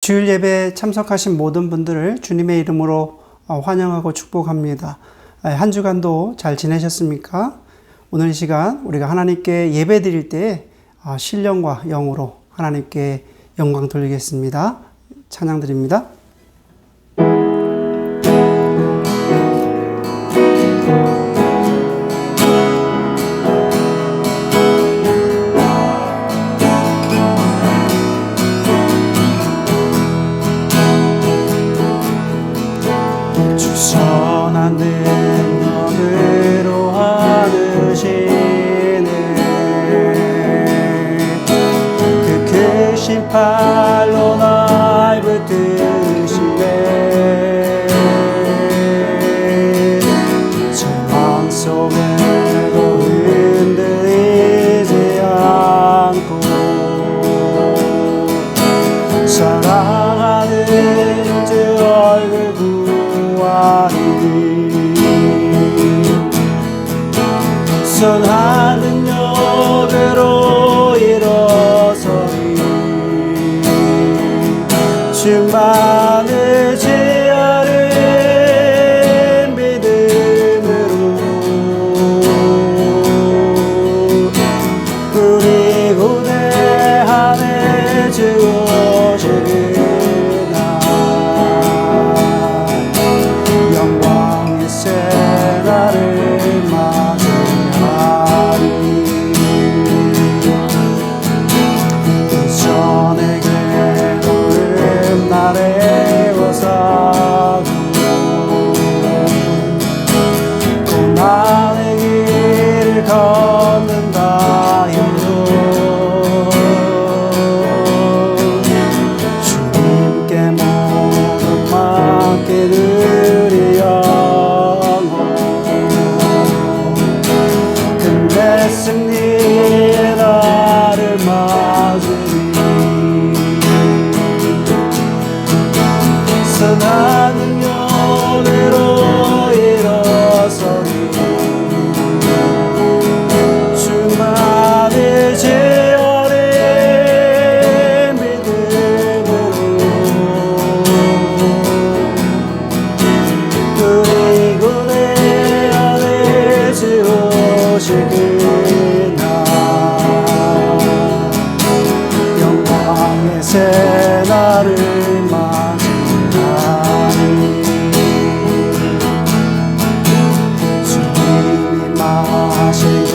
주일 예배에 참석하신 모든 분들을 주님의 이름으로 환영하고 축복합니다. 한 주간도 잘 지내셨습니까? 오늘 이 시간 우리가 하나님께 예배 드릴 때 신령과 영으로 하나님께 영광 돌리겠습니다. 찬양 드립니다. 선한 능력으로 하시네 그 크신 팔로 날 붙드시네 절망 속에도 흔들리지 않고 사랑하는 주 얼굴 선한 능력으로 일어서리 주만을 제하는 믿음으로 우리 고대하네 주 오시는 날 영광의 새날을 맞이하리 이전의 괴로움 날에 워사고 고난의 길을 걷는다 해도 주님께 모두 맡기는 영혼 근데 승리의 날을 맞으리 선한 능력으로 일어서리 주만을 제하는 믿음으로 우리 고대 안에 주 오실 그날 영광의 새날을 맞이하리 주님이 마시고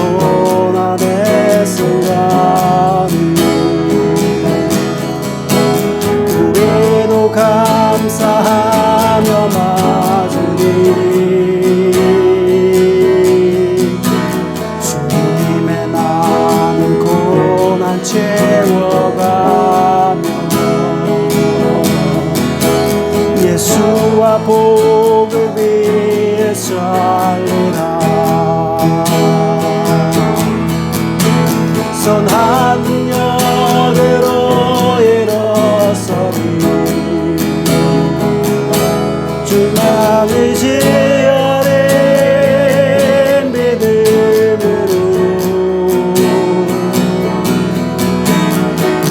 나의 순간이 우리도 감사하며 맞으리 주님의 나는 고난 채워가며 예수와 복을 위해 살리라 선한 능력으로 일어서리 주만을 제하는 믿음으로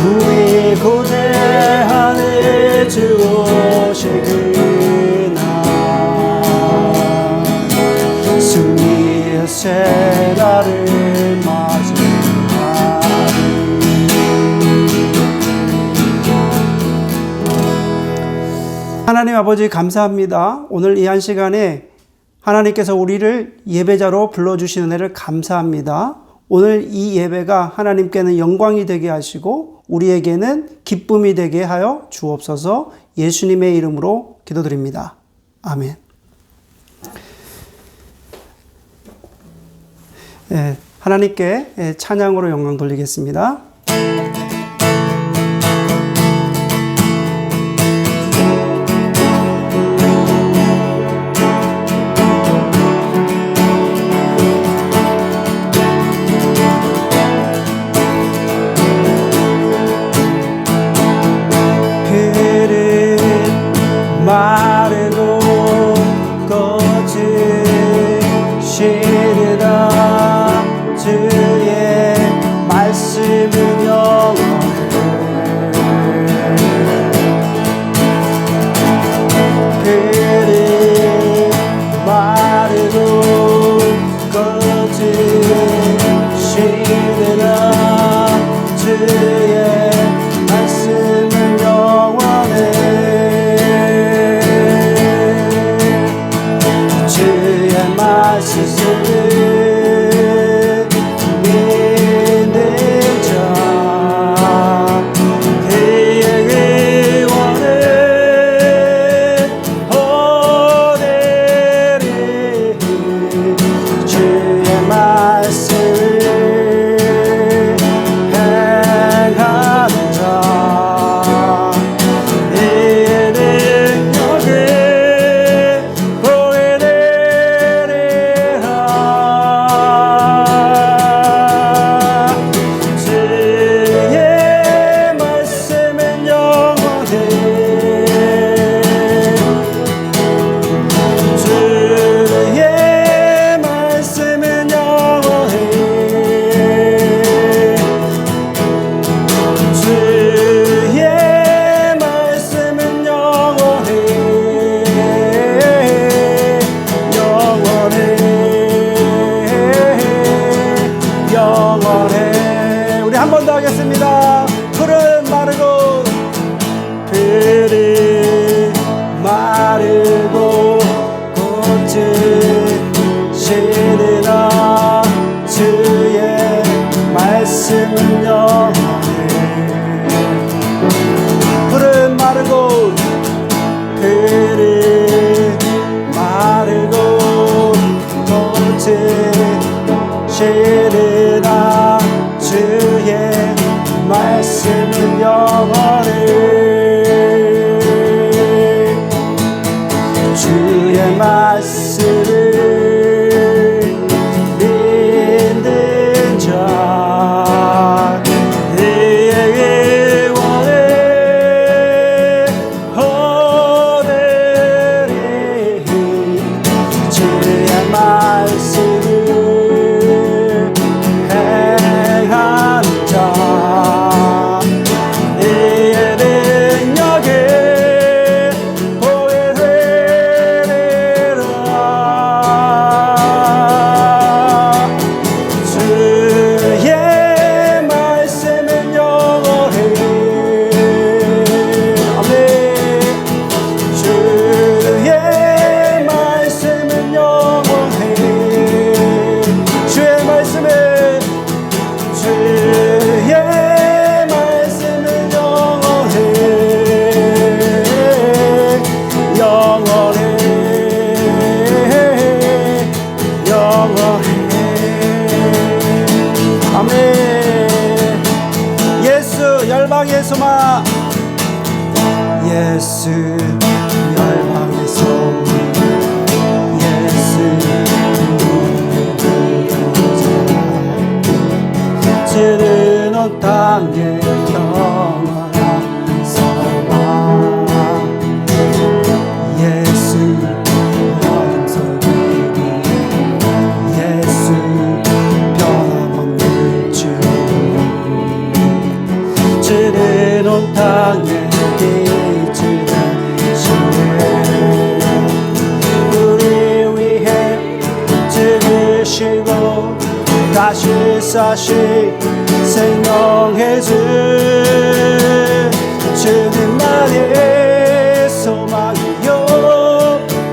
우리 고대하네 주 오실 그날 승리의 새날을 맞이하리 하나님 아버지 감사합니다. 오늘 이 한 시간에 하나님께서 우리를 예배자로 불러주시는 은혜를 감사합니다. 오늘 이 예배가 하나님께는 영광이 되게 하시고 우리에게는 기쁨이 되게 하여 주옵소서. 예수님의 이름으로 기도드립니다. 아멘. 하나님께 찬양으로 영광 돌리겠습니다. 마르고 꽃을 시리라 주의 말씀은 영원해 말씀을 믿는 자 그의 의원을 얻으리 주의 말씀을 행하는 자 한 번 더 하겠습니다. 풀은 마르고 풀이 마르고 꽃은 시리라 주의 말씀은 영원해 풀은 마르고 풀이 마르고 꽃은 시리라 주의 말씀은 영원해 주의 말씀을 믿는 자 그의 의원을 얻으리 주의 말씀을 열방의 소망 예수 열방의 소망 예수 주는 온 땅에 영원한 소망 예수 어둠 속에 예수 변함없는 주 주는 온 땅에 빛을 되시네 우리 위해 죽으시고 다시 사신 생명의 주 주님만의 소망이요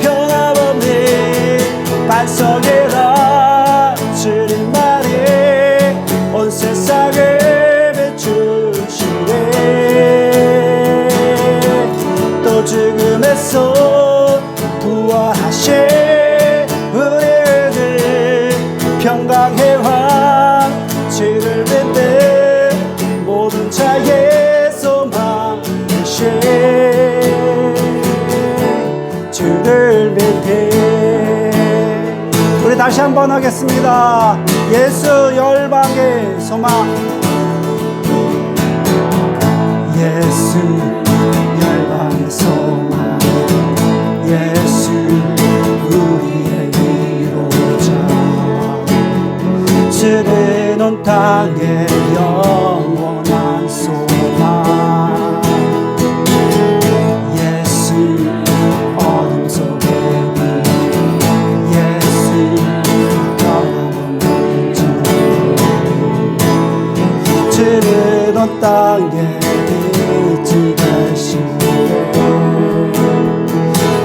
변함없는 반석이라 주님만의 온 세상을 비추시네 또 죽음에서 부활하신 우리를 평강의 왕 주를 믿는 모든 자의 소망이신 주를 믿는 우리 다시 한번 하겠습니다. 예수 열방의 소망 예수 열방의 소망 예수 우리의 위로자 주는 온 땅에 영원한 소망 예수 어둠 속에 예수 영원한 주 주는 온 땅에 빛이 되시네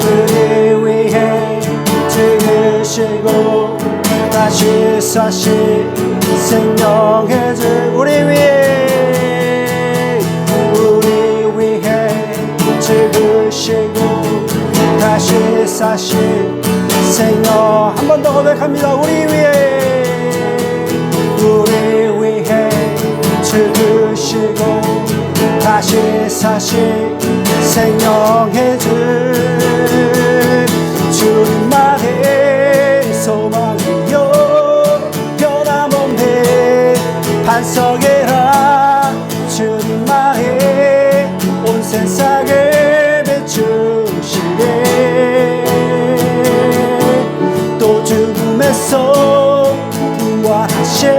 우리 위해 죽으시고 다시 사신 생명의 주 우리 위해 죽으시고 다시 사신 생명 한 번 더 고백합니다. 우리 위해 죽으시고 다시 사신 생명의 주 주님만의 소망이요 변함없는 반석이라 주님만의 온 세상을 비추시네 또 죽음에서 부활하신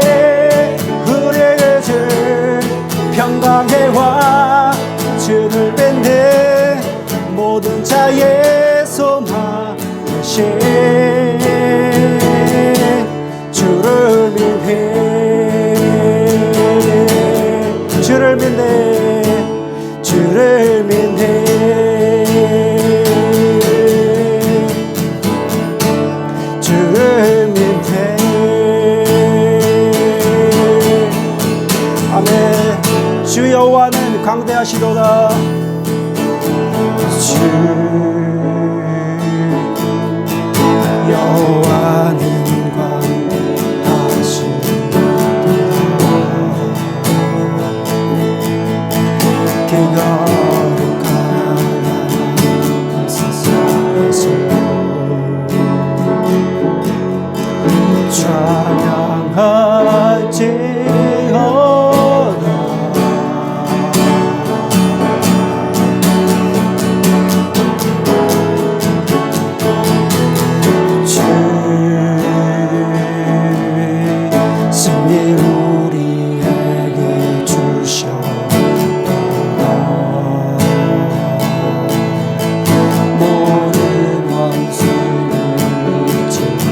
우리의 주 평강의 왕 주를 뵙는 모든 자의 소망이신 주를 믿네 주를 믿네 주를 믿네 주를 믿네 아멘. 주 여호와는 강대하시도다 주 여호와는 강하시도다 그가 거룩한 세상에서 찬양할지어다 승리 우리에게 주셨도다 모든 원수를 이기셨다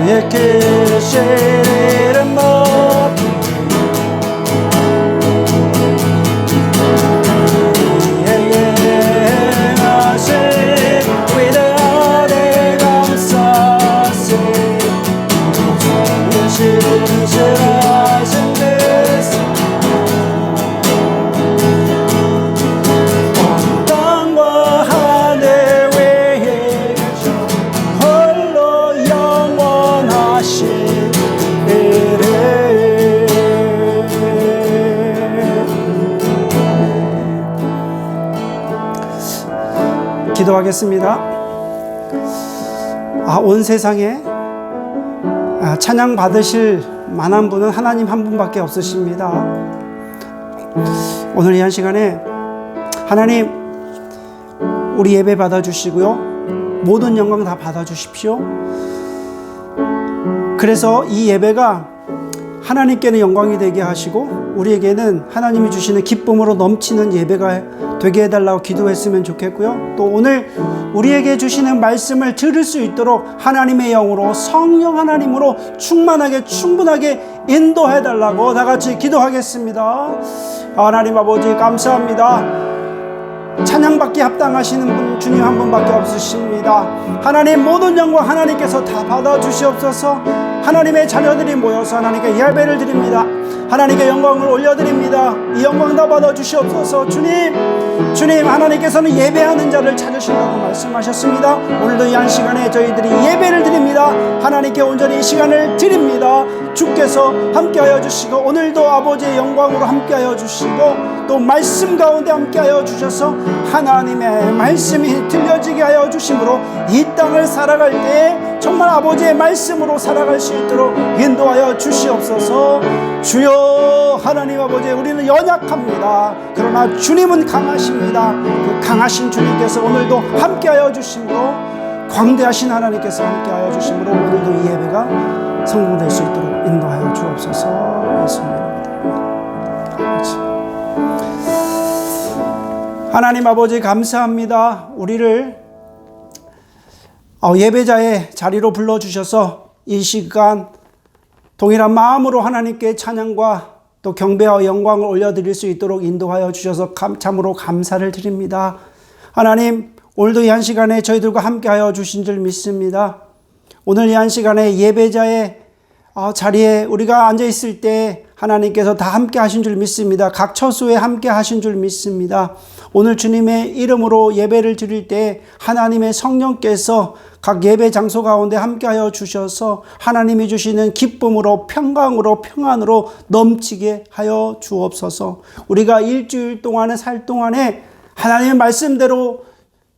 주의 크신 이름 높이 행하신 위대하되 감사세 신실하신 데서 땅과 하늘 위에 홀로 영원하신 이름. 기도하겠습니다. 온 세상에 찬양 받으실 만한 분은 하나님 한 분밖에 없으십니다. 오늘 이 한 시간에 하나님 우리 예배 받아주시고요, 모든 영광 다 받아주십시오. 그래서 이 예배가 하나님께는 영광이 되게 하시고 우리에게는 하나님이 주시는 기쁨으로 넘치는 예배가 되게 해달라고 기도했으면 좋겠고요. 또 오늘 우리에게 주시는 말씀을 들을 수 있도록 하나님의 영으로, 성령 하나님으로 충만하게 충분하게 인도해달라고 다 같이 기도하겠습니다. 하나님 아버지 감사합니다. 찬양받기 합당하시는 분 주님 한 분밖에 없으십니다. 하나님 모든 영광 하나님께서 다 받아주시옵소서. 하나님의 자녀들이 모여서 하나님께 예배를 드립니다. 하나님께 영광을 올려드립니다. 이 영광 다 받아주시옵소서. 주님 하나님께서는 예배하는 자를 찾으신다고 말씀하셨습니다. 오늘도 이 한 시간에 저희들이 예배를 드립니다. 하나님께 온전히 이 시간을 드립니다. 주께서 함께하여 주시고 오늘도 아버지의 영광으로 함께하여 주시고 또 말씀 가운데 함께하여 주셔서 하나님의 말씀이 들려지게 하여 주심으로 이 땅을 살아갈 때 정말 아버지의 말씀으로 살아갈 수 있도록 인도하여 주시옵소서. 주여 하나님 아버지, 우리는 연약합니다. 그러나 주님은 강하십니다. 그 강하신 주님께서 오늘도 함께하여 주심으로, 광대하신 하나님께서 함께하여 주심으로 오늘도 이 예배가 성공될 수 있도록 인도하여 주옵소서. 예수님입니다. 하나님 아버지 감사합니다. 우리를 예배자의 자리로 불러주셔서 이 시간 동일한 마음으로 하나님께 찬양과 또 경배와 영광을 올려드릴 수 있도록 인도하여 주셔서 참으로 감사를 드립니다. 하나님 오늘도 이 한 시간에 저희들과 함께하여 주신 줄 믿습니다. 오늘 이 한 시간에 예배자의 자리에 우리가 앉아있을 때 하나님께서 다 함께 하신 줄 믿습니다. 각 처소에 함께 하신 줄 믿습니다. 오늘 주님의 이름으로 예배를 드릴 때 하나님의 성령께서 각 예배 장소 가운데 함께하여 주셔서 하나님이 주시는 기쁨으로, 평강으로, 평안으로 넘치게 하여 주옵소서. 우리가 일주일 동안에 살 동안에 하나님의 말씀대로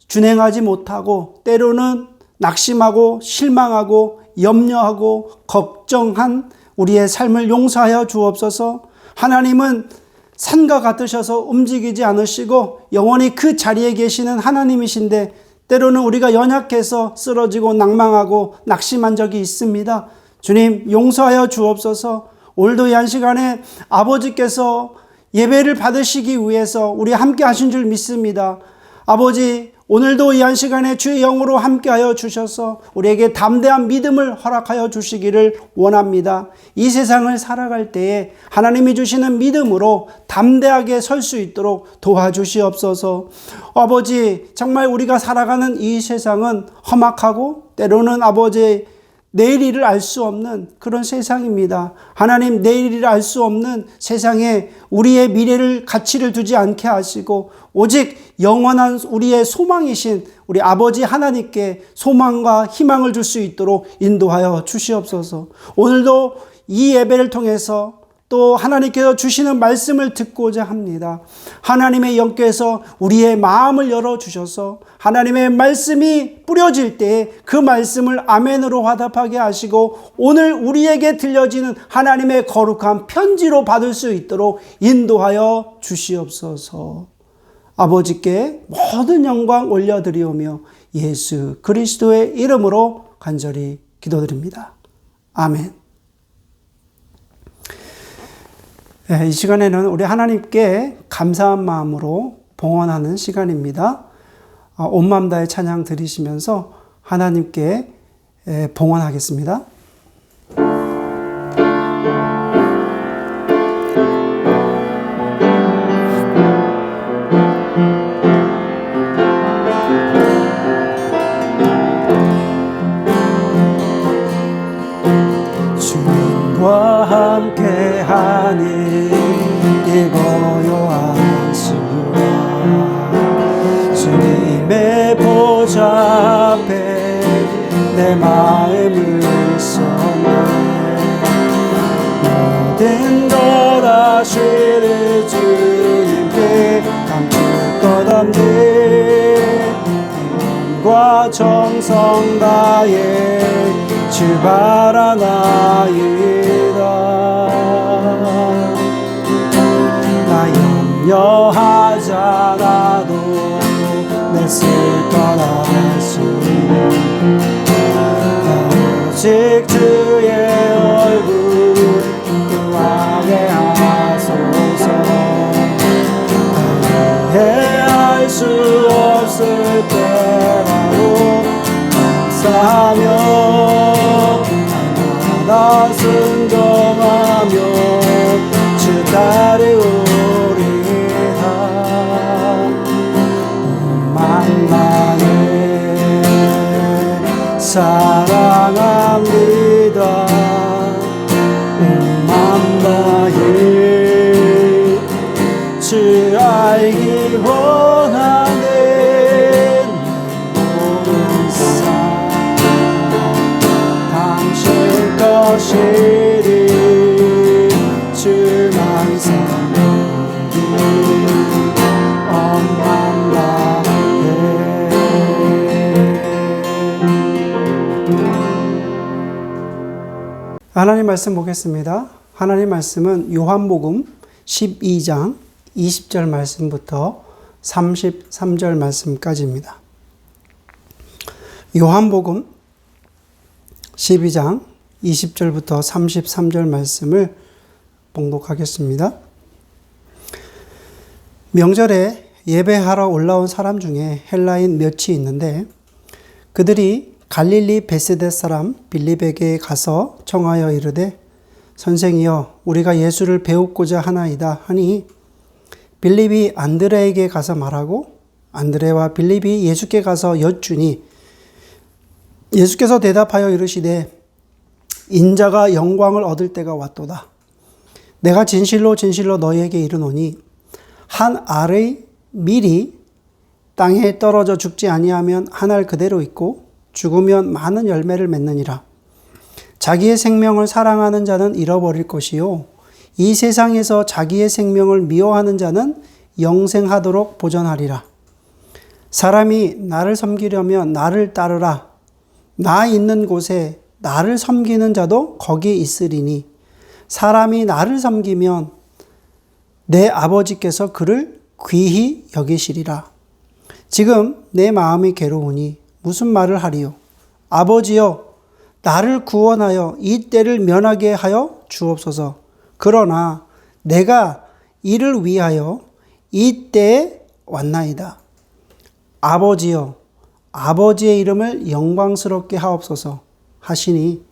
준행하지 못하고 때로는 낙심하고 실망하고 염려하고 걱정한 우리의 삶을 용서하여 주옵소서. 하나님은 산과 같으셔서 움직이지 않으시고 영원히 그 자리에 계시는 하나님이신데 때로는 우리가 연약해서 쓰러지고 낭망하고 낙심한 적이 있습니다. 주님 용서하여 주옵소서. 오늘도 이 한 시간에 아버지께서 예배를 받으시기 위해서 우리 함께 하신 줄 믿습니다. 아버지 오늘도 이 한 시간에 주의 영으로 함께하여 주셔서 우리에게 담대한 믿음을 허락하여 주시기를 원합니다. 이 세상을 살아갈 때에 하나님이 주시는 믿음으로 담대하게 설 수 있도록 도와주시옵소서. 아버지 정말 우리가 살아가는 이 세상은 험악하고 때로는 아버지 내일 일을 알 수 없는 그런 세상입니다. 하나님 내일 일을 알 수 없는 세상에 우리의 미래를 가치를 두지 않게 하시고 오직 영원한 우리의 소망이신 우리 아버지 하나님께 소망과 희망을 줄 수 있도록 인도하여 주시옵소서. 오늘도 이 예배를 통해서 또 하나님께서 주시는 말씀을 듣고자 합니다. 하나님의 영께서 우리의 마음을 열어주셔서 하나님의 말씀이 뿌려질 때 그 말씀을 아멘으로 화답하게 하시고 오늘 우리에게 들려지는 하나님의 거룩한 편지로 받을 수 있도록 인도하여 주시옵소서. 아버지께 모든 영광 올려드리오며 예수 그리스도의 이름으로 간절히 기도드립니다. 아멘. 이 시간에는 우리 하나님께 감사한 마음으로 봉헌하는 시간입니다. 온 마음 다해 찬양 드리시면서 하나님께 봉헌하겠습니다. 주님과 함께하니 이 고요한 시간 주님의 보좌 앞에 내 마음을 쏟네 모든 것 아시는 주님께 감출 것 없네 힘과 정성 다해 출발하나이다 나 염려하지 않아도 내 쓸 것 아시네 오직 주의 얼굴 구하게 하소서 이해할 수 없을 때라도 감사하며 날마다 순종하며 주 따르오리다 만나네 사랑합니다 만나네 주 알기 원하네 모든 삶 당신 것이니 주만 섬기기 하나님 말씀 보겠습니다. 하나님 말씀은 요한복음 12장 20절 말씀부터 33절 말씀까지입니다. 요한복음 12장 20절부터 33절 말씀을 봉독하겠습니다. 명절에 예배하러 올라온 사람 중에 헬라인 몇이 있는데 그들이 갈릴리 베세다 사람 빌립에게 가서 청하여 이르되 선생이여 우리가 예수를 배우고자 하나이다 하니 빌립이 안드레에게 가서 말하고 안드레와 빌립이 예수께 가서 여쭈니 예수께서 대답하여 이르시되 인자가 영광을 얻을 때가 왔도다. 내가 진실로 진실로 너희에게 이르노니 한 알의 밀이 땅에 떨어져 죽지 아니하면 한 알 그대로 있고 죽으면 많은 열매를 맺느니라. 자기의 생명을 사랑하는 자는 잃어버릴 것이요 이 세상에서 자기의 생명을 미워하는 자는 영생하도록 보존하리라. 사람이 나를 섬기려면 나를 따르라. 나 있는 곳에 나를 섬기는 자도 거기 있으리니 사람이 나를 섬기면 내 아버지께서 그를 귀히 여기시리라. 지금 내 마음이 괴로우니 무슨 말을 하리요? 아버지여 나를 구원하여 이 때를 면하게 하여 주옵소서. 그러나 내가 이를 위하여 이 때에 왔나이다. 아버지여 아버지의 이름을 영광스럽게 하옵소서 하시니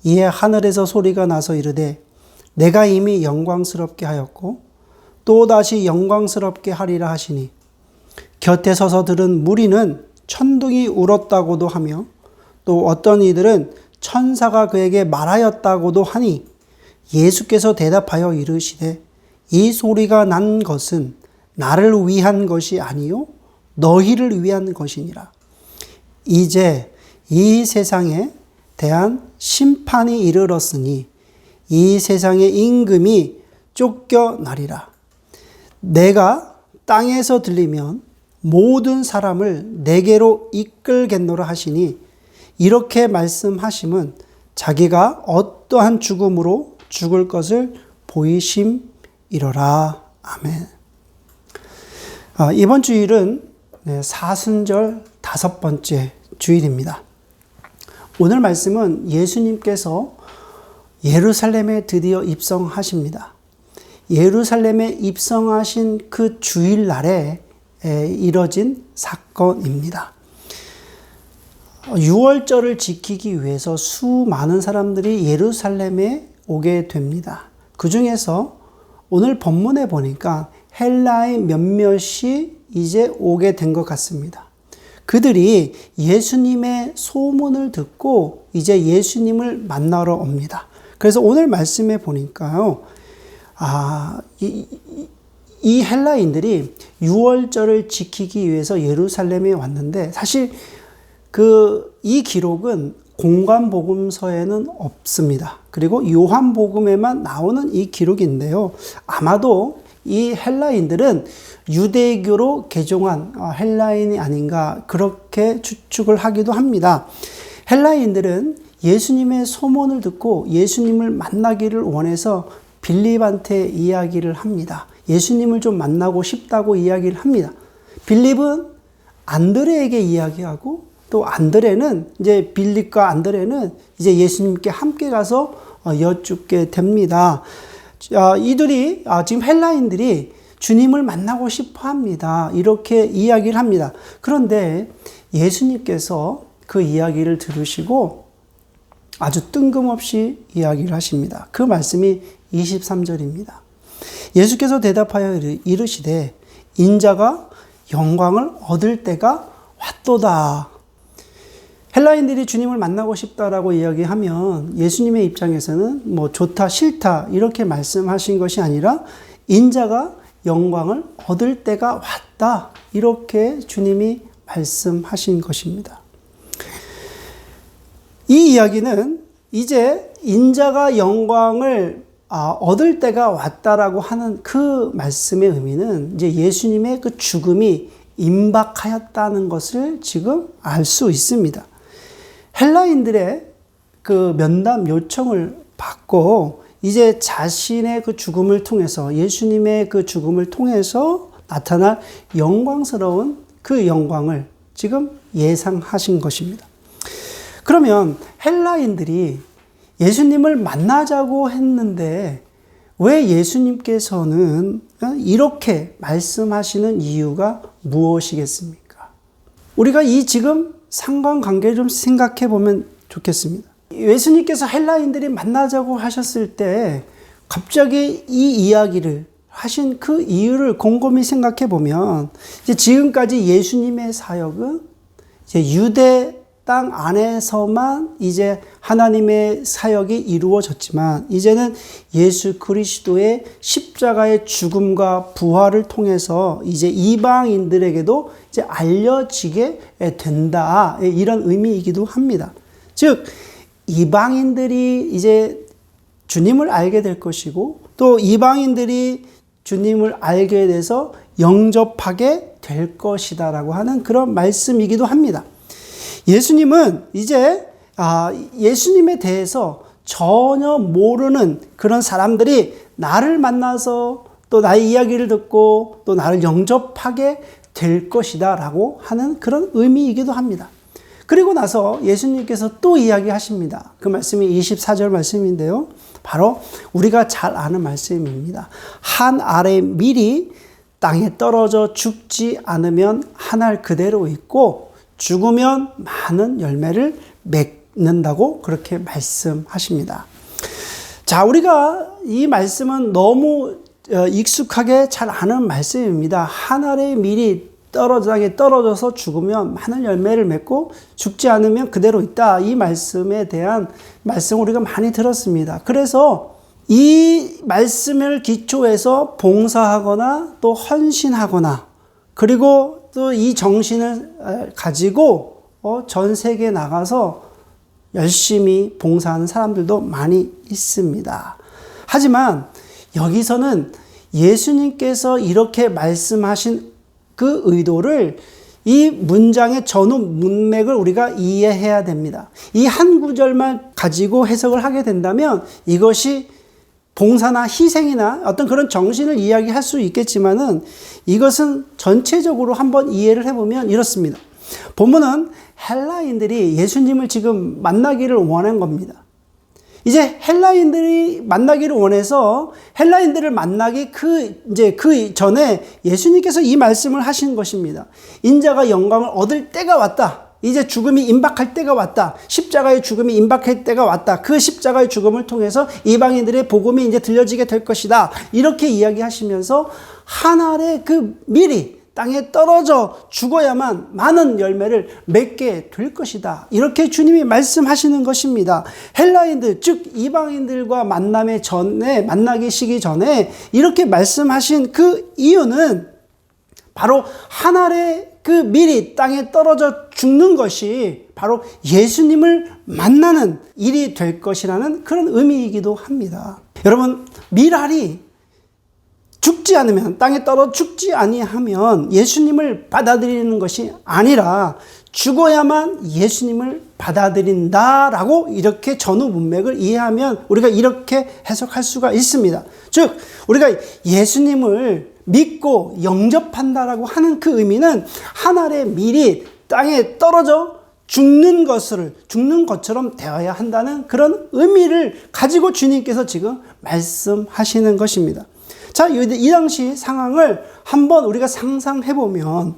이에 하늘에서 소리가 나서 이르되 내가 이미 영광스럽게 하였고 또다시 영광스럽게 하리라 하시니 곁에 서서 들은 무리는 천둥이 울었다고도 하며 또 어떤 이들은 천사가 그에게 말하였다고도 하니 예수께서 대답하여 이르시되 이 소리가 난 것은 나를 위한 것이 아니요 너희를 위한 것이니라. 이제 이 세상에 대한 심판이 이르렀으니 이 세상의 임금이 쫓겨나리라. 내가 땅에서 들리면 모든 사람을 내게로 이끌겠노라 하시니 이렇게 말씀하심은 자기가 어떠한 죽음으로 죽을 것을 보이심이로라. 아멘. 이번 주일은 사순절 5번째 주일입니다. 오늘 말씀은 예수님께서 예루살렘에 드디어 입성하십니다. 예루살렘에 입성하신 그 주일날에 이뤄진 사건입니다. 6월절을 지키기 위해서 수많은 사람들이 예루살렘에 오게 됩니다. 그 중에서 오늘 본문에 보니까 헬라인 몇몇이 이제 오게 된 것 같습니다. 그들이 예수님의 소문을 듣고 이제 예수님을 만나러 옵니다. 그래서 오늘 말씀에 보니까요, 이 헬라인들이 유월절을 지키기 위해서 예루살렘에 왔는데, 사실 이 기록은 공관복음서에는 없습니다. 그리고 요한복음에만 나오는 이 기록인데요. 아마도 이 헬라인들은 유대교로 개종한 헬라인이 아닌가 그렇게 추측을 하기도 합니다. 헬라인들은 예수님의 소문을 듣고 예수님을 만나기를 원해서 빌립한테 이야기를 합니다. 예수님을 좀 만나고 싶다고 이야기를 합니다. 빌립은 안드레에게 이야기하고, 또 안드레는 이제 빌립과 안드레는 이제 예수님께 함께 가서 여쭙게 됩니다. 이들이 지금 헬라인들이 주님을 만나고 싶어 합니다. 이렇게 이야기를 합니다. 그런데 예수님께서 그 이야기를 들으시고 아주 뜬금없이 이야기를 하십니다. 그 말씀이 23절입니다. 예수께서 대답하여 이르시되 인자가 영광을 얻을 때가 왔도다. 헬라인들이 주님을 만나고 싶다라고 이야기하면 예수님의 입장에서는 뭐 좋다 싫다 이렇게 말씀하신 것이 아니라 인자가 영광을 얻을 때가 왔다 이렇게 주님이 말씀하신 것입니다. 이 이야기는 이제 인자가 영광을 얻을 때가 왔다라고 하는 그 말씀의 의미는 이제 예수님의 그 죽음이 임박하였다는 것을 지금 알 수 있습니다. 헬라인들의 그 면담 요청을 받고 이제 자신의 그 죽음을 통해서, 예수님의 그 죽음을 통해서 나타날 영광스러운 그 영광을 지금 예상하신 것입니다. 그러면 헬라인들이 예수님을 만나자고 했는데 왜 예수님께서는 이렇게 말씀하시는 이유가 무엇이겠습니까? 우리가 이 지금 상관관계를 좀 생각해 보면 좋겠습니다. 예수님께서 헬라인들이 만나자고 하셨을 때 갑자기 이 이야기를 하신 그 이유를 곰곰이 생각해 보면, 이제 지금까지 예수님의 사역은 이제 유대 땅 안에서만 이제 하나님의 사역이 이루어졌지만, 이제는 예수 그리스도의 십자가의 죽음과 부활을 통해서 이제 이방인들에게도 이제 알려지게 된다. 이런 의미이기도 합니다. 즉, 이방인들이 이제 주님을 알게 될 것이고, 또 이방인들이 주님을 알게 돼서 영접하게 될 것이다라고 하는 그런 말씀이기도 합니다. 예수님은 이제 예수님에 대해서 전혀 모르는 그런 사람들이 나를 만나서 또 나의 이야기를 듣고 또 나를 영접하게 될 것이다 라고 하는 그런 의미이기도 합니다. 그리고 나서 예수님께서 또 이야기하십니다. 그 말씀이 24절 말씀인데요. 바로 우리가 잘 아는 말씀입니다. 한 알의 밀이 땅에 떨어져 죽지 않으면 한 알 그대로 있고 죽으면 많은 열매를 맺는다고 그렇게 말씀하십니다. 자, 우리가 이 말씀은 너무 익숙하게 잘 아는 말씀입니다. 한 알의 밀이 땅에 떨어져서 죽으면 많은 열매를 맺고 죽지 않으면 그대로 있다. 이 말씀에 대한 말씀을 우리가 많이 들었습니다. 그래서 이 말씀을 기초해서 봉사하거나 또 헌신하거나, 그리고 또 이 정신을 가지고 전 세계에 나가서 열심히 봉사하는 사람들도 많이 있습니다. 하지만 여기서는 예수님께서 이렇게 말씀하신 그 의도를, 이 문장의 전후 문맥을 우리가 이해해야 됩니다. 이 한 구절만 가지고 해석을 하게 된다면 이것이 봉사나 희생이나 어떤 그런 정신을 이야기할 수 있겠지만은, 이것은 전체적으로 한번 이해를 해보면 이렇습니다. 본문은 헬라인들이 예수님을 지금 만나기를 원한 겁니다. 이제 헬라인들이 만나기를 원해서 헬라인들을 만나기 그 전에 예수님께서 이 말씀을 하신 것입니다. 인자가 영광을 얻을 때가 왔다. 이제 죽음이 임박할 때가 왔다. 십자가의 죽음이 임박할 때가 왔다. 그 십자가의 죽음을 통해서 이방인들의 복음이 이제 들려지게 될 것이다. 이렇게 이야기하시면서 한 알의 그 밀이 땅에 떨어져 죽어야만 많은 열매를 맺게 될 것이다. 이렇게 주님이 말씀하시는 것입니다. 헬라인들, 즉 이방인들과 만나기 시기 전에 이렇게 말씀하신 그 이유는 바로 한 알의 그 밀이 땅에 떨어져 죽는 것이 바로 예수님을 만나는 일이 될 것이라는 그런 의미이기도 합니다. 여러분, 밀알이 죽지 않으면, 땅에 떨어 죽지 아니하면 예수님을 받아들이는 것이 아니라 죽어야만 예수님을 받아들인다라고 이렇게 전후 문맥을 이해하면 우리가 이렇게 해석할 수가 있습니다. 즉 우리가 예수님을 믿고 영접한다라고 하는 그 의미는 한 알의 밀이 땅에 떨어져 죽는 것처럼 되어야 한다는 그런 의미를 가지고 주님께서 지금 말씀하시는 것입니다. 자, 이 당시 상황을 한번 우리가 상상해 보면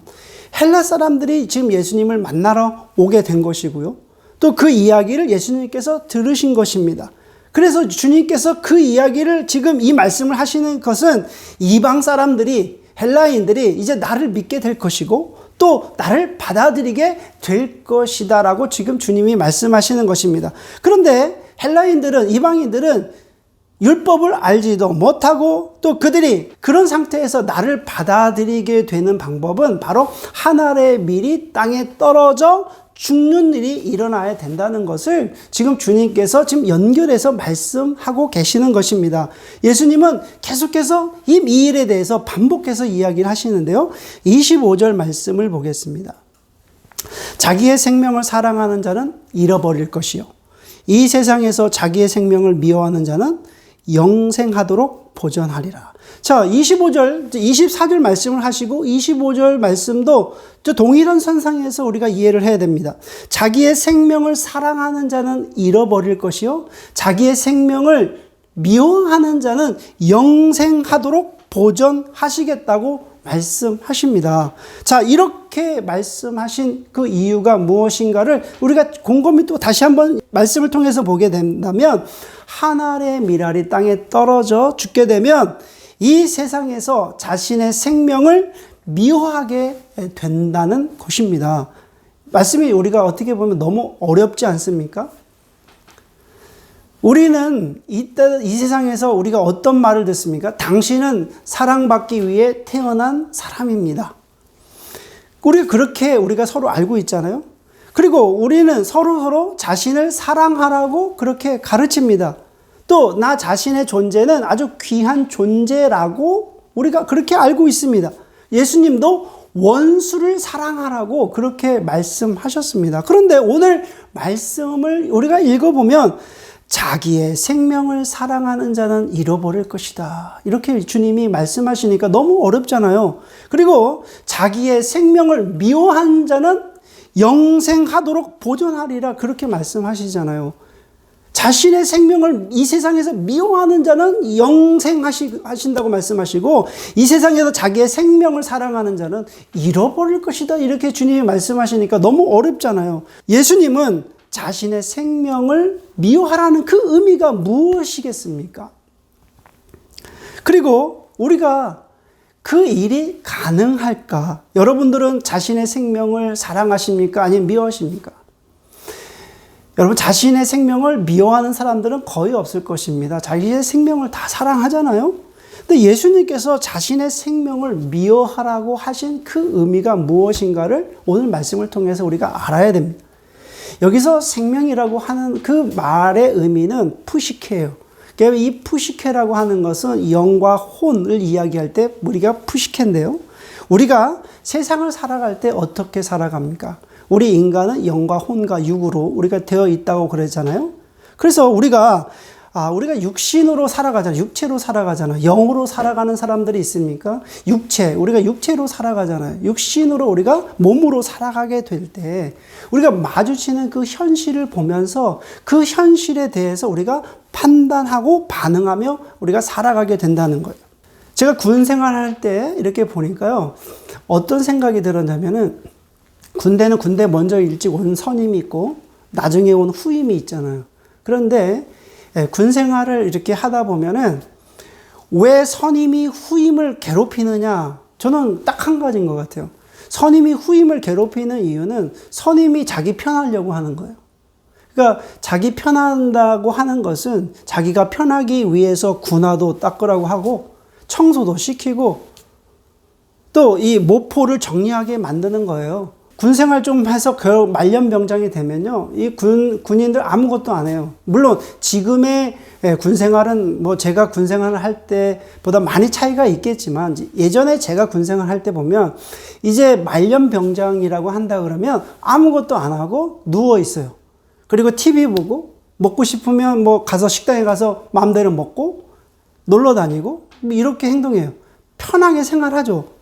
헬라 사람들이 지금 예수님을 만나러 오게 된 것이고요. 또 그 이야기를 예수님께서 들으신 것입니다. 그래서 주님께서 그 이야기를 지금 이 말씀을 하시는 것은 이방 사람들이, 헬라인들이 이제 나를 믿게 될 것이고 또 나를 받아들이게 될 것이다라고 지금 주님이 말씀하시는 것입니다. 그런데 헬라인들은, 이방인들은 율법을 알지도 못하고 또 그들이 그런 상태에서 나를 받아들이게 되는 방법은 바로 한 알의 밀이 땅에 떨어져 죽는 일이 일어나야 된다는 것을 지금 주님께서 지금 연결해서 말씀하고 계시는 것입니다. 예수님은 계속해서 이 일에 대해서 반복해서 이야기를 하시는데요. 25절 말씀을 보겠습니다. 자기의 생명을 사랑하는 자는 잃어버릴 것이요, 이 세상에서 자기의 생명을 미워하는 자는 영생하도록 보존하리라. 자, 24절 말씀을 하시고 25절 말씀도 동일한 선상에서 우리가 이해를 해야 됩니다. 자기의 생명을 사랑하는 자는 잃어버릴 것이요, 자기의 생명을 미워하는 자는 영생하도록 보존하시겠다고 말씀하십니다. 자, 이렇게 말씀하신 그 이유가 무엇인가를 우리가 곰곰이 또 다시 한번 말씀을 통해서 보게 된다면, 한 알의 밀알이 땅에 떨어져 죽게 되면 이 세상에서 자신의 생명을 미워하게 된다는 것입니다. 말씀이 우리가 어떻게 보면 너무 어렵지 않습니까? 우리는 이 세상에서 우리가 어떤 말을 듣습니까? 당신은 사랑받기 위해 태어난 사람입니다. 우리가 서로 알고 있잖아요. 그리고 우리는 서로 자신을 사랑하라고 그렇게 가르칩니다. 또 나 자신의 존재는 아주 귀한 존재라고 우리가 그렇게 알고 있습니다. 예수님도 원수를 사랑하라고 그렇게 말씀하셨습니다. 그런데 오늘 말씀을 우리가 읽어보면 자기의 생명을 사랑하는 자는 잃어버릴 것이다, 이렇게 주님이 말씀하시니까 너무 어렵잖아요. 그리고 자기의 생명을 미워한 자는 영생하도록 보존하리라, 그렇게 말씀하시잖아요. 자신의 생명을 이 세상에서 미워하는 자는 영생하신다고 말씀하시고, 이 세상에서 자기의 생명을 사랑하는 자는 잃어버릴 것이다, 이렇게 주님이 말씀하시니까 너무 어렵잖아요. 예수님은 자신의 생명을 미워하라는 그 의미가 무엇이겠습니까? 그리고 우리가 그 일이 가능할까? 여러분들은 자신의 생명을 사랑하십니까? 아니면 미워하십니까? 여러분, 자신의 생명을 미워하는 사람들은 거의 없을 것입니다. 자기의 생명을 다 사랑하잖아요. 근데 예수님께서 자신의 생명을 미워하라고 하신 그 의미가 무엇인가를 오늘 말씀을 통해서 우리가 알아야 됩니다. 여기서 생명이라고 하는 그 말의 의미는 푸시케예요. 이 푸시케라고 하는 것은 영과 혼을 이야기할 때 우리가 푸시케인데요. 우리가 세상을 살아갈 때 어떻게 살아갑니까? 우리 인간은 영과 혼과 육으로 우리가 되어 있다고 그랬잖아요. 그래서 우리가 육신으로 살아가잖아요. 육체로 살아가잖아요. 영으로 살아가는 사람들이 있습니까? 우리가 육체로 살아가잖아요. 육신으로 우리가 몸으로 살아가게 될 때 우리가 마주치는 그 현실을 보면서 그 현실에 대해서 우리가 판단하고 반응하며 우리가 살아가게 된다는 거예요. 제가 군 생활할 때 이렇게 보니까요, 어떤 생각이 들었냐면은, 군대는 군대 먼저 일찍 온 선임이 있고 나중에 온 후임이 있잖아요. 그런데 군 생활을 이렇게 하다 보면은 왜 선임이 후임을 괴롭히느냐, 저는 딱 한 가지인 것 같아요. 선임이 후임을 괴롭히는 이유는 선임이 자기 편하려고 하는 거예요. 그러니까 자기 편한다고 하는 것은 자기가 편하기 위해서 군화도 닦으라고 하고 청소도 시키고 또 이 모포를 정리하게 만드는 거예요. 군생활 좀 해서 결국 말년병장이 되면요, 이 군인들 아무것도 안 해요. 물론 지금의 군생활은 뭐 제가 군생활을 할 때보다 많이 차이가 있겠지만, 예전에 제가 군생활 할 때 보면 이제 말년병장이라고 한다 그러면 아무것도 안 하고 누워 있어요. 그리고 TV 보고 먹고 싶으면 뭐 가서 식당에 가서 마음대로 먹고 놀러 다니고 이렇게 행동해요. 편하게 생활하죠.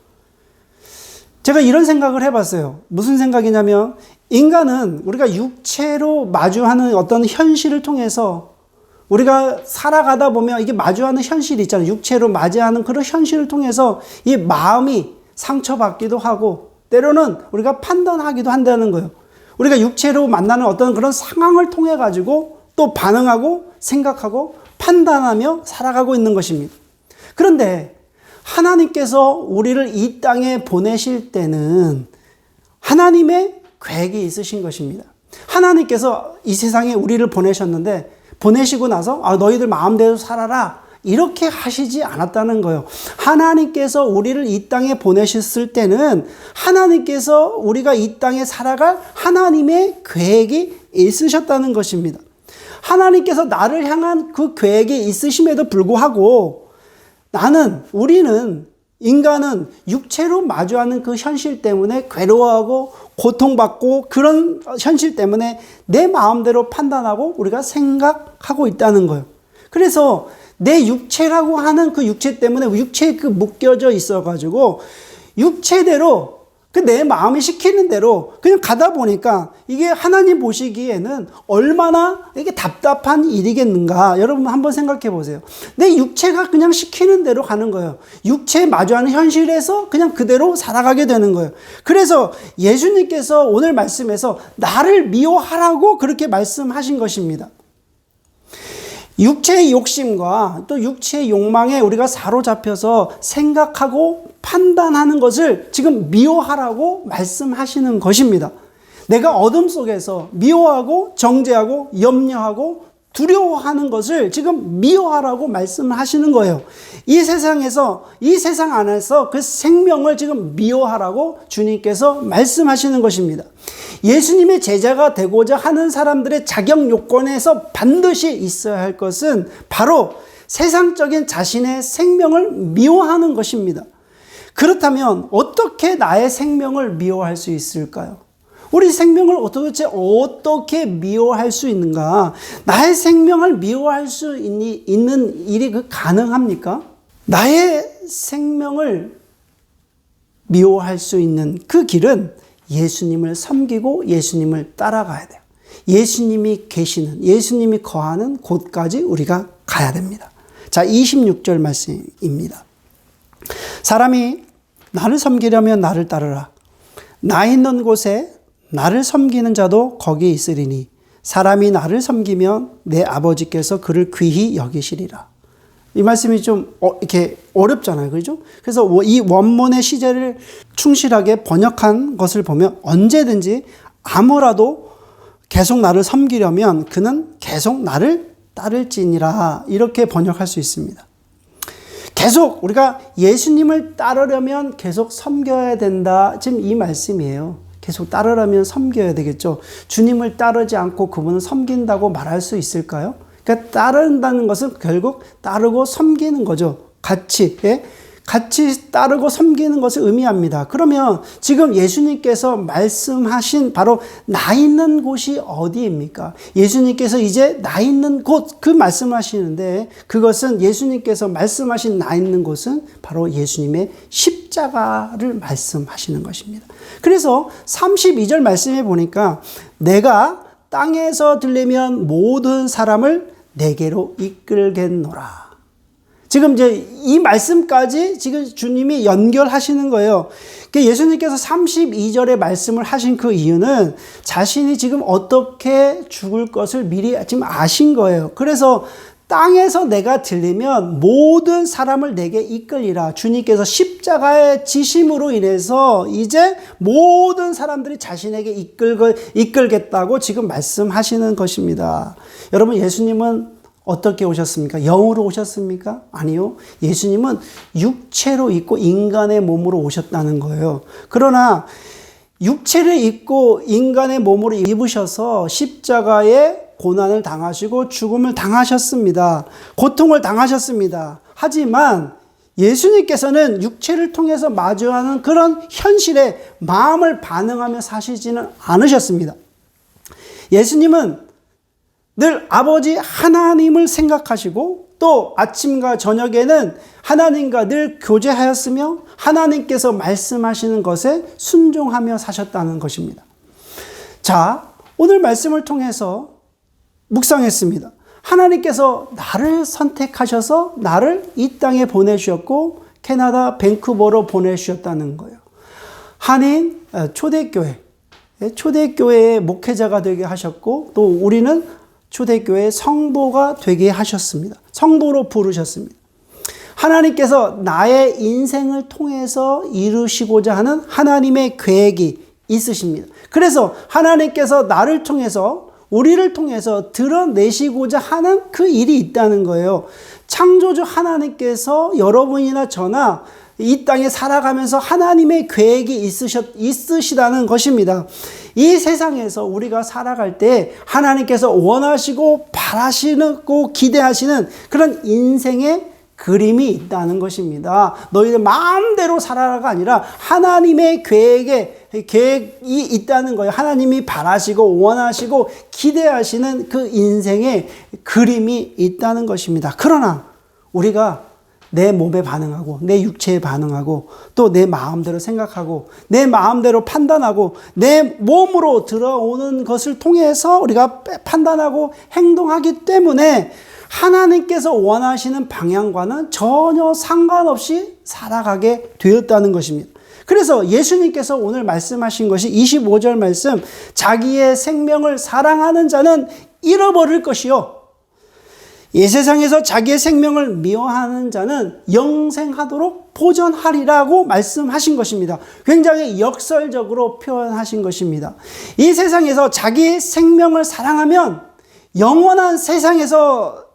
제가 이런 생각을 해봤어요. 무슨 생각이냐면, 인간은 우리가 육체로 마주하는 어떤 현실을 통해서 우리가 살아가다 보면 이게 마주하는 현실이 있잖아요. 육체로 맞이하는 그런 현실을 통해서 이 마음이 상처받기도 하고 때로는 우리가 판단하기도 한다는 거예요. 우리가 육체로 만나는 어떤 그런 상황을 통해 가지고 또 반응하고 생각하고 판단하며 살아가고 있는 것입니다. 그런데 하나님께서 우리를 이 땅에 보내실 때는 하나님의 계획이 있으신 것입니다. 하나님께서 이 세상에 우리를 보내셨는데, 보내시고 나서 너희들 마음대로 살아라 이렇게 하시지 않았다는 거예요. 하나님께서 우리를 이 땅에 보내셨을 때는 하나님께서 우리가 이 땅에 살아갈 하나님의 계획이 있으셨다는 것입니다. 하나님께서 나를 향한 그 계획이 있으심에도 불구하고 우리는, 인간은 육체로 마주하는 그 현실 때문에 괴로워하고 고통받고 그런 현실 때문에 내 마음대로 판단하고 우리가 생각하고 있다는 거예요. 그래서 내 육체라고 하는 그 육체 때문에 육체에 묶여져 있어가지고 육체대로 내 마음이 시키는 대로 그냥 가다 보니까 이게 하나님 보시기에는 얼마나 이게 답답한 일이겠는가. 여러분 한번 생각해 보세요. 내 육체가 그냥 시키는 대로 가는 거예요. 육체에 마주하는 현실에서 그냥 그대로 살아가게 되는 거예요. 그래서 예수님께서 오늘 말씀에서 나를 미워하라고 그렇게 말씀하신 것입니다. 육체의 욕심과 또 육체의 욕망에 우리가 사로잡혀서 생각하고 판단하는 것을 지금 미워하라고 말씀하시는 것입니다. 내가 어둠 속에서 미워하고 정죄하고 염려하고 두려워하는 것을 지금 미워하라고 말씀하시는 거예요. 이 세상 안에서 그 생명을 지금 미워하라고 주님께서 말씀하시는 것입니다. 예수님의 제자가 되고자 하는 사람들의 자격 요건에서 반드시 있어야 할 것은 바로 세상적인 자신의 생명을 미워하는 것입니다. 그렇다면 어떻게 나의 생명을 미워할 수 있을까요? 우리 생명을 도대체 어떻게 미워할 수 있는가? 나의 생명을 미워할 수 있는 일이 가능합니까? 나의 생명을 미워할 수 있는 그 길은 예수님을 섬기고 예수님을 따라가야 돼요. 예수님이 계시는, 예수님이 거하는 곳까지 우리가 가야 됩니다. 자, 26절 말씀입니다. 사람이 나를 섬기려면 나를 따르라. 나 있는 곳에 나를 섬기는 자도 거기 있으리니 사람이 나를 섬기면 내 아버지께서 그를 귀히 여기시리라. 이 말씀이 좀 이렇게 어렵잖아요. 그렇죠? 그래서 이 원문의 시제를 충실하게 번역한 것을 보면 언제든지 아무라도 계속 나를 섬기려면 그는 계속 나를 따를지니라, 이렇게 번역할 수 있습니다. 계속 우리가 예수님을 따르려면 계속 섬겨야 된다. 지금 이 말씀이에요. 계속 따르려면 섬겨야 되겠죠. 주님을 따르지 않고 그분을 섬긴다고 말할 수 있을까요? 그러니까 따른다는 것은 결국 따르고 섬기는 거죠. 같이 따르고 섬기는 것을 의미합니다. 그러면 지금 예수님께서 말씀하신 바로 나 있는 곳이 어디입니까? 예수님께서 이제 나 있는 곳, 그 말씀하시는데 그것은 예수님께서 말씀하신 나 있는 곳은 바로 예수님의 십자가를 말씀하시는 것입니다. 그래서 32절 말씀에 보니까 내가 땅에서 들리면 모든 사람을 내게로 이끌겠노라. 지금 이제 이 말씀까지 지금 주님이 연결하시는 거예요. 예수님께서 32절의 말씀을 하신 그 이유는 자신이 지금 어떻게 죽을 것을 미리 지금 아신 거예요. 그래서 땅에서 내가 들리면 모든 사람을 내게 이끌리라. 주님께서 십자가의 지심으로 인해서 이제 모든 사람들이 자신에게 이끌겠다고 지금 말씀하시는 것입니다. 여러분, 예수님은 어떻게 오셨습니까? 영으로 오셨습니까? 아니요. 예수님은 육체로 있고 인간의 몸으로 오셨다는 거예요. 그러나 육체를 입고 인간의 몸으로 입으셔서 십자가에 고난을 당하시고 죽음을 당하셨습니다. 고통을 당하셨습니다. 하지만 예수님께서는 육체를 통해서 마주하는 그런 현실에 마음을 반응하며 사시지는 않으셨습니다. 예수님은 늘 아버지 하나님을 생각하시고 또 아침과 저녁에는 하나님과 늘 교제하였으며 하나님께서 말씀하시는 것에 순종하며 사셨다는 것입니다. 자, 오늘 말씀을 통해서 묵상했습니다. 하나님께서 나를 선택하셔서 나를 이 땅에 보내주셨고 캐나다 밴쿠버로 보내주셨다는 거예요. 한인 초대교회의 목회자가 되게 하셨고 또 우리는 초대교회의 성도가 되게 하셨습니다. 성도로 부르셨습니다. 하나님께서 나의 인생을 통해서 이루시고자 하는 하나님의 계획이 있으십니다. 그래서 하나님께서 나를 통해서 우리를 통해서 드러내시고자 하는 그 일이 있다는 거예요. 창조주 하나님께서 여러분이나 저나 이 땅에 살아가면서 하나님의 계획이 있으시다는 것입니다. 이 세상에서 우리가 살아갈 때 하나님께서 원하시고 바라시고 기대하시는 그런 인생의 그림이 있다는 것입니다. 너희들 마음대로 살아라가 아니라 하나님의 계획이 있다는 거예요. 하나님이 바라시고 원하시고 기대하시는 그 인생의 그림이 있다는 것입니다. 그러나 우리가 내 몸에 반응하고 내 육체에 반응하고 또 내 마음대로 생각하고 내 마음대로 판단하고 내 몸으로 들어오는 것을 통해서 우리가 판단하고 행동하기 때문에 하나님께서 원하시는 방향과는 전혀 상관없이 살아가게 되었다는 것입니다. 그래서 예수님께서 오늘 말씀하신 것이 25절 말씀, 자기의 생명을 사랑하는 자는 잃어버릴 것이요 이 세상에서 자기의 생명을 미워하는 자는 영생하도록 보전하리라고 말씀하신 것입니다. 굉장히 역설적으로 표현하신 것입니다. 이 세상에서 자기의 생명을 사랑하면 영원한 세상에서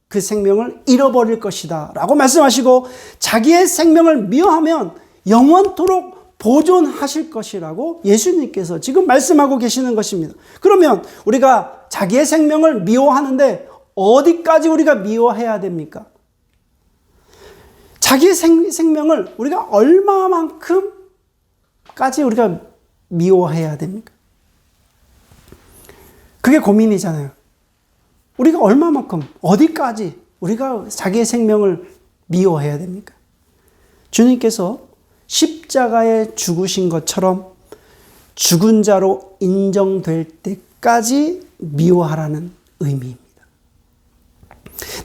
그 생명을 잃어버릴 것이다 라고 말씀하시고, 자기의 생명을 미워하면 영원토록 보존하실 것이라고 예수님께서 지금 말씀하고 계시는 것입니다. 그러면 우리가 자기의 생명을 미워하는데 어디까지 우리가 미워해야 됩니까? 자기의 생명을 우리가 얼마만큼까지 우리가 미워해야 됩니까? 그게 고민이잖아요. 우리가 얼마만큼, 어디까지 우리가 자기의 생명을 미워해야 됩니까? 주님께서 십자가에 죽으신 것처럼 죽은 자로 인정될 때까지 미워하라는 의미입니다.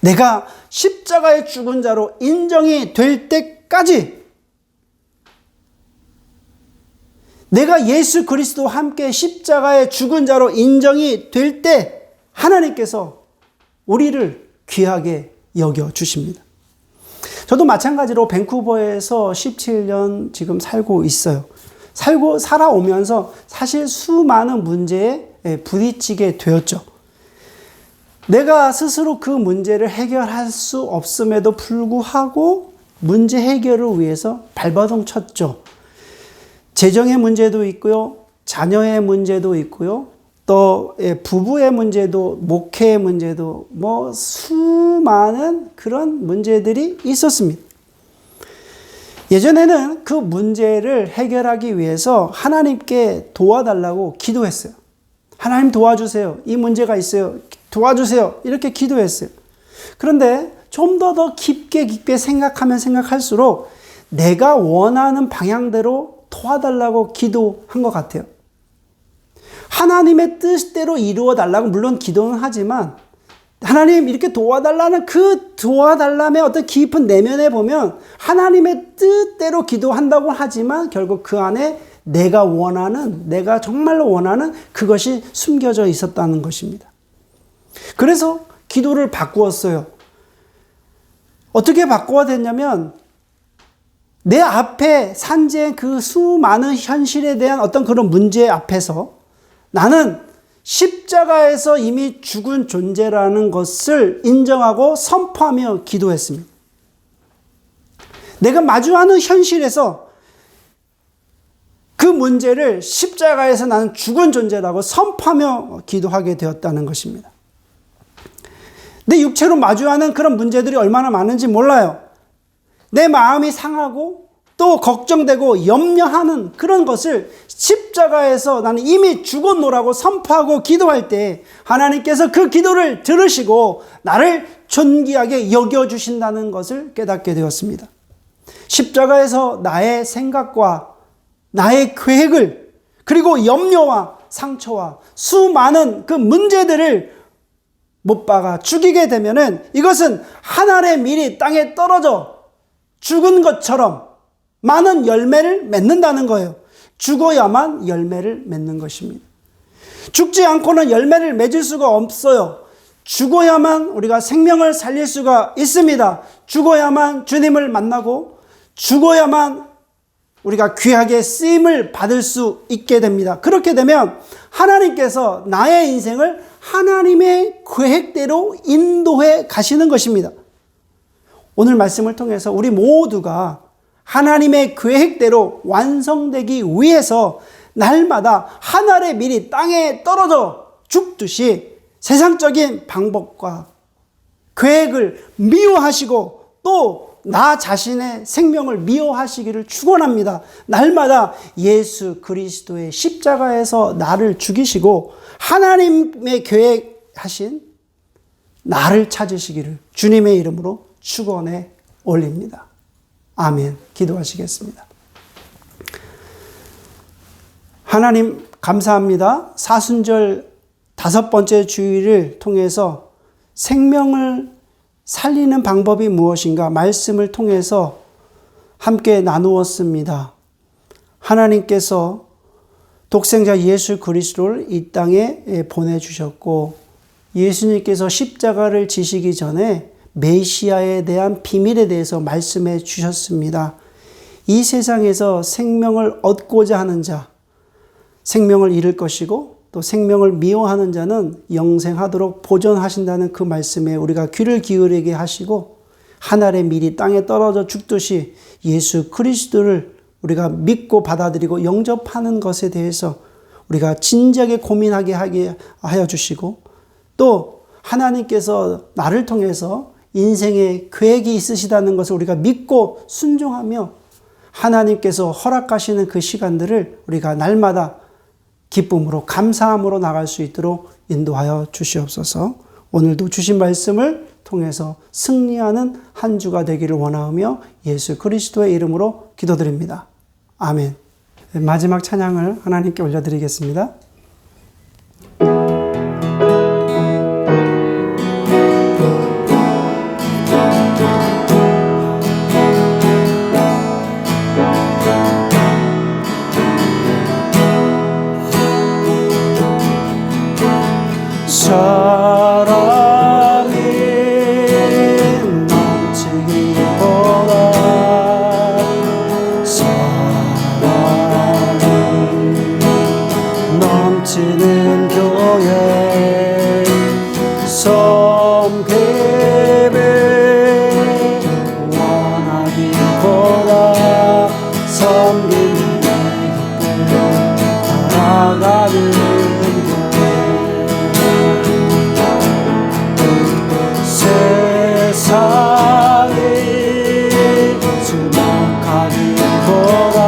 내가 십자가에 죽은 자로 인정이 될 때까지, 내가 예수 그리스도와 함께 십자가에 죽은 자로 인정이 될 때 하나님께서 우리를 귀하게 여겨주십니다. 저도 마찬가지로 밴쿠버에서 17년 지금 살고 있어요. 살아오면서 사실 수많은 문제에 부딪히게 되었죠. 내가 스스로 그 문제를 해결할 수 없음에도 불구하고 문제 해결을 위해서 발버둥 쳤죠. 재정의 문제도 있고요. 자녀의 문제도 있고요. 또 부부의 문제도, 목회의 문제도, 수많은 그런 문제들이 있었습니다. 예전에는 그 문제를 해결하기 위해서 하나님께 도와달라고 기도했어요. 하나님 도와주세요. 이 문제가 있어요. 도와주세요. 이렇게 기도했어요. 그런데 좀 더 깊게 생각하면 생각할수록 내가 원하는 방향대로 도와달라고 기도한 것 같아요. 하나님의 뜻대로 이루어 달라고 물론 기도는 하지만, 하나님 이렇게 도와달라는 그 도와달람의 어떤 깊은 내면에 보면 하나님의 뜻대로 기도한다고 하지만 결국 그 안에 내가 정말로 원하는 그것이 숨겨져 있었다는 것입니다. 그래서 기도를 바꾸었어요. 어떻게 바꿔야 됐냐면 내 앞에 산재한 그 수많은 현실에 대한 어떤 그런 문제 앞에서 나는 십자가에서 이미 죽은 존재라는 것을 인정하고 선포하며 기도했습니다. 내가 마주하는 현실에서 그 문제를 십자가에서 나는 죽은 존재라고 선포하며 기도하게 되었다는 것입니다. 내 육체로 마주하는 그런 문제들이 얼마나 많은지 몰라요. 내 마음이 상하고 또 걱정되고 염려하는 그런 것을 십자가에서 나는 이미 죽었노라고 선포하고 기도할 때 하나님께서 그 기도를 들으시고 나를 존귀하게 여겨주신다는 것을 깨닫게 되었습니다. 십자가에서 나의 생각과 나의 계획을 그리고 염려와 상처와 수많은 그 문제들을 못 박아 죽이게 되면은 이것은 하늘의 밀이 땅에 떨어져 죽은 것처럼 많은 열매를 맺는다는 거예요. 죽어야만 열매를 맺는 것입니다. 죽지 않고는 열매를 맺을 수가 없어요. 죽어야만 우리가 생명을 살릴 수가 있습니다. 죽어야만 주님을 만나고 죽어야만 우리가 귀하게 쓰임을 받을 수 있게 됩니다. 그렇게 되면 하나님께서 나의 인생을 하나님의 계획대로 인도해 가시는 것입니다. 오늘 말씀을 통해서 우리 모두가 하나님의 계획대로 완성되기 위해서 날마다 하늘의 밀이 땅에 떨어져 죽듯이 세상적인 방법과 계획을 미워하시고 또 나 자신의 생명을 미워하시기를 축원합니다. 날마다 예수 그리스도의 십자가에서 나를 죽이시고 하나님의 계획하신 나를 찾으시기를 주님의 이름으로 축원해 올립니다. 아멘. 기도하시겠습니다. 하나님 감사합니다. 사순절 5번째 주일을 통해서 생명을 살리는 방법이 무엇인가 말씀을 통해서 함께 나누었습니다. 하나님께서 독생자 예수 그리스도를 이 땅에 보내주셨고 예수님께서 십자가를 지시기 전에 메시아에 대한 비밀에 대해서 말씀해 주셨습니다. 이 세상에서 생명을 얻고자 하는 자, 생명을 잃을 것이고 또 생명을 미워하는 자는 영생하도록 보존하신다는 그 말씀에 우리가 귀를 기울이게 하시고 하늘의 밀이 땅에 떨어져 죽듯이 예수 그리스도를 우리가 믿고 받아들이고 영접하는 것에 대해서 우리가 진지하게 고민하게 하여 주시고 또 하나님께서 나를 통해서 인생의 계획이 있으시다는 것을 우리가 믿고 순종하며 하나님께서 허락하시는 그 시간들을 우리가 날마다 기쁨으로 감사함으로 나갈 수 있도록 인도하여 주시옵소서. 오늘도 주신 말씀을 통해서 승리하는 한 주가 되기를 원하며 예수 그리스도의 이름으로 기도드립니다. 아멘. 마지막 찬양을 하나님께 올려드리겠습니다. 사랑이 넘치기보다 사랑이 넘치는 교회 섬김을 원하기보다 섬김을 따라가는 세상이 주목하기보다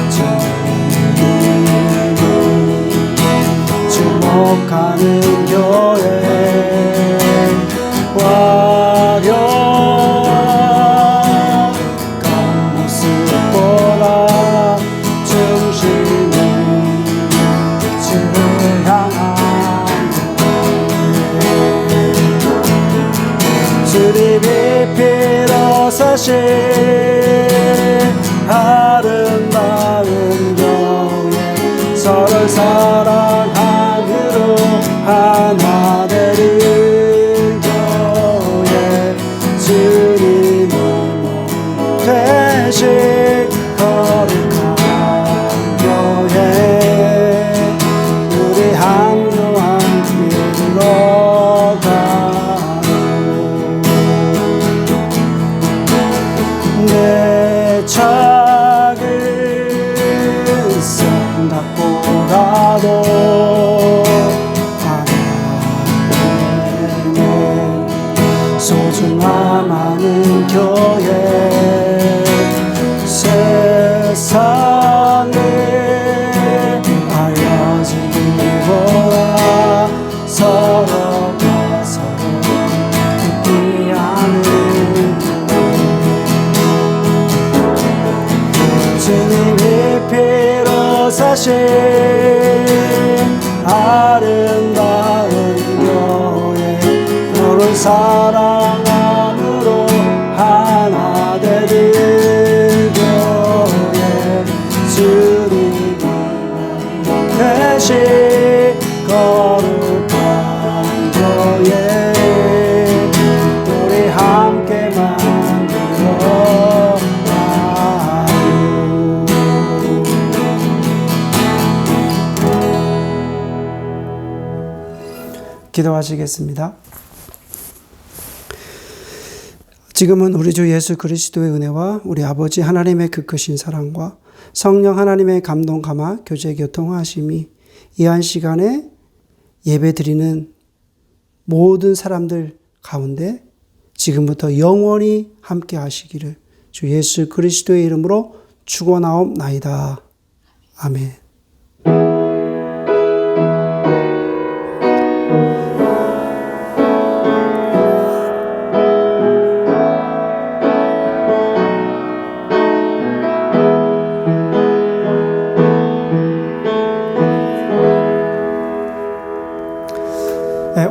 주님이 주목하는 교회 화려한 모습보다 중심이 주를 향한 주님이 피로 사신 아름다운 교회 서로 사랑함으로 하나 되리 중함하는 교회 세상에 알려지기보다 서로가 서로 듣기 하는 주님이 피로 사신 아름다운 교회 너를 사랑함으로 하나 되는 교회 주님이 대신 거룩한 교회 우리 함께 만들어 기도하시겠습니다. 지금은 우리 주 예수 그리스도의 은혜와 우리 아버지 하나님의 그 크신 사랑과 성령 하나님의 감동 감화 교제 교통하심이 이 한 시간에 예배 드리는 모든 사람들 가운데 지금부터 영원히 함께 하시기를 주 예수 그리스도의 이름으로 축원하옵나이다. 아멘.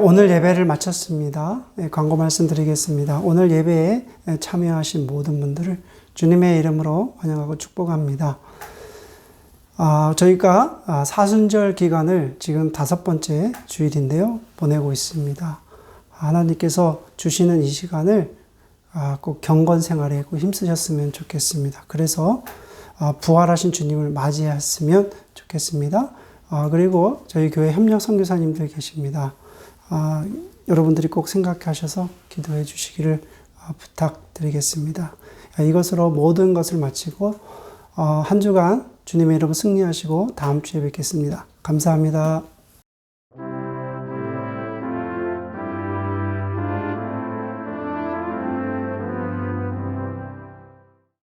오늘 예배를 마쳤습니다. 광고 말씀드리겠습니다. 오늘 예배에 참여하신 모든 분들을 주님의 이름으로 환영하고 축복합니다. 저희가 사순절 기간을 지금 5번째 주일인데요. 보내고 있습니다. 하나님께서 주시는 이 시간을 꼭 경건 생활에 꼭 힘쓰셨으면 좋겠습니다. 그래서 부활하신 주님을 맞이했으면 좋겠습니다. 그리고 저희 교회 협력 선교사님들 계십니다. 여러분들이 꼭 생각하셔서 기도해 주시기를 부탁드리겠습니다. 이것으로 모든 것을 마치고 한 주간 주님의 이름으로 승리하시고 다음 주에 뵙겠습니다. 감사합니다.